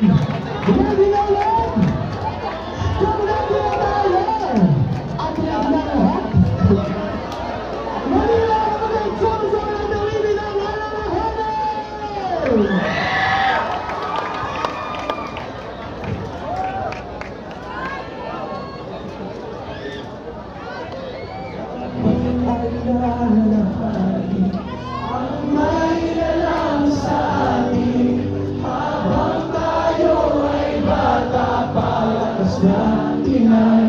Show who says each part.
Speaker 1: Ready na ulit! Kamulat na tayo! At ready na lahat! Manila ka mag-exam sa mga nawibin ang wala na heaven! Alalahanin ang may alam sa atin habang tayo ay bata pa, lakas na tinay.